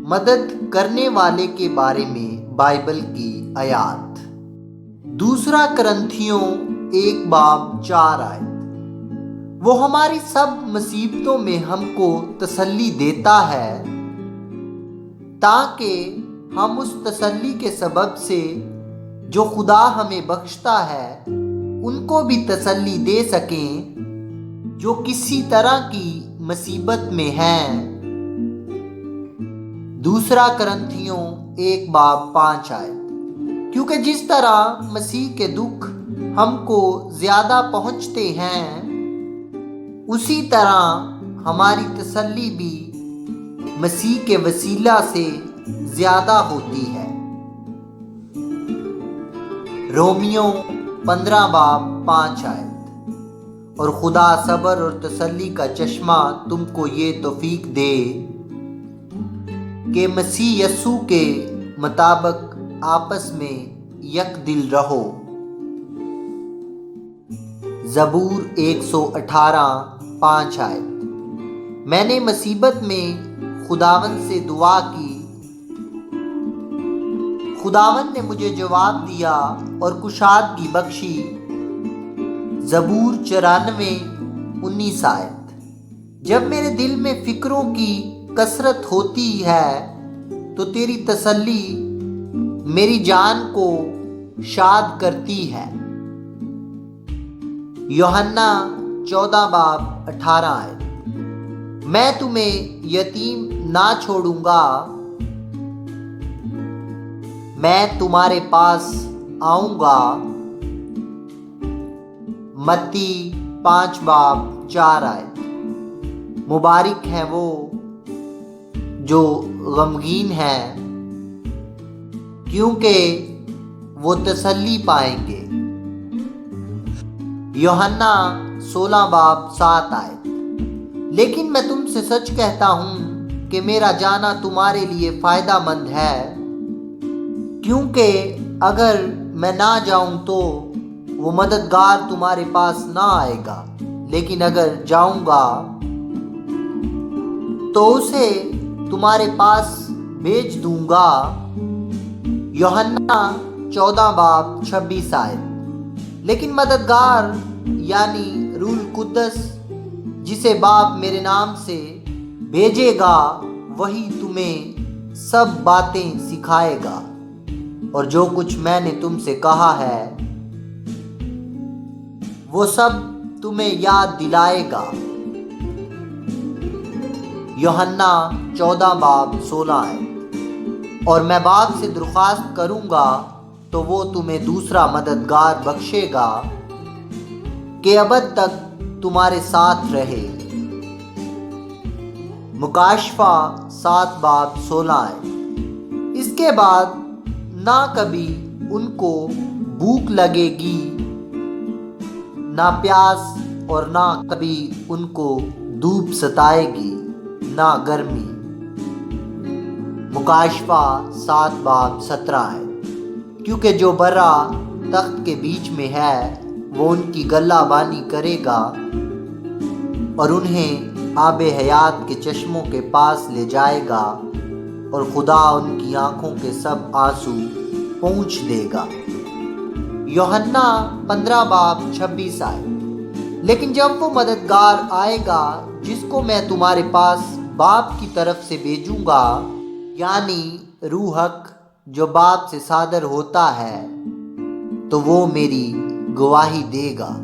مدد کرنے والے کے بارے میں بائبل کی آیات۔ دوسرا کرنتھیوں 1:4۔ وہ ہماری سب مصیبتوں میں ہم کو تسلی دیتا ہے تاکہ ہم اس تسلی کے سبب سے جو خدا ہمیں بخشتا ہے ان کو بھی تسلی دے سکیں جو کسی طرح کی مصیبت میں ہیں۔ دوسرا کرنتھیوں 1:5۔ کیونکہ جس طرح مسیح کے دکھ ہم کو زیادہ پہنچتے ہیں اسی طرح ہماری تسلی بھی مسیح کے وسیلہ سے زیادہ ہوتی ہے۔ رومیوں 15:5۔ اور خدا صبر اور تسلی کا چشمہ تم کو یہ توفیق دے کہ مسیح یسوع کے مطابق آپس میں یک دل رہو۔ زبور 118:5۔ میں نے مصیبت میں خداوند سے دعا کی، خداوند نے مجھے جواب دیا اور کشادگی بخشی۔ زبور 94:19۔ جب میرے دل میں فکروں کی کثرت ہوتی ہے تو تیری تسلی میری جان کو شاد کرتی ہے۔ یوحنا 14:18۔ میں تمہیں یتیم نہ چھوڑوں گا، میں تمہارے پاس آؤں گا۔ متی 5:4۔ مبارک ہیں وہ جو غمگین ہیں کیونکہ وہ تسلی پائیں گے۔ یوحنا 16:7۔ لیکن میں تم سے سچ کہتا ہوں کہ میرا جانا تمہارے لیے فائدہ مند ہے، کیونکہ اگر میں نہ جاؤں تو وہ مددگار تمہارے پاس نہ آئے گا، لیکن اگر جاؤں گا تو اسے تمہارے پاس بھیج دوں گا۔ یوحنا 14:26۔ لیکن مددگار یعنی روح القدس جسے باپ میرے نام سے بھیجے گا وہی تمہیں سب باتیں سکھائے گا اور جو کچھ میں نے تم سے کہا ہے وہ سب تمہیں یاد دلائے گا۔ یوحنا 14:16۔ اور میں باپ سے درخواست کروں گا تو وہ تمہیں دوسرا مددگار بخشے گا کہ ابد تک تمہارے ساتھ رہے۔ مکاشفہ 7:16۔ اس کے بعد نہ کبھی ان کو بھوک لگے گی نہ پیاس، اور نہ کبھی ان کو دھوپ ستائے گی نہ گرمی۔ مکاشفہ 7:17۔ کیونکہ جو برا تخت کے بیچ میں ہے وہ ان کی گلہ بانی کرے گا اور انہیں آب حیات کے چشموں کے پاس لے جائے گا، اور خدا ان کی آنکھوں کے سب آنسو پونچھ دے گا۔ یوحنا 15:26۔ لیکن جب وہ مددگار آئے گا جس کو میں تمہارے پاس باپ کی طرف سے بھیجوں گا، یعنی روح حق جو باپ سے صادر ہوتا ہے، تو وہ میری گواہی دے گا۔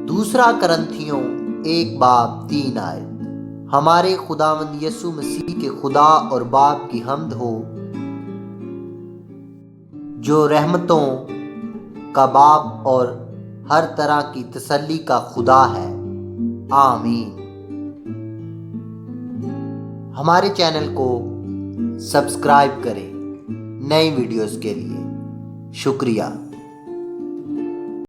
دوسرا کرنتھیوں 1:3۔ ہمارے خداوند یسوع مسیح کے خدا اور باپ کی حمد ہو، جو رحمتوں کا باپ اور ہر طرح کی تسلی کا خدا ہے۔ آمین۔ ہمارے چینل کو سبسکرائب کریں نئی ویڈیوز کے لیے۔ شکریہ۔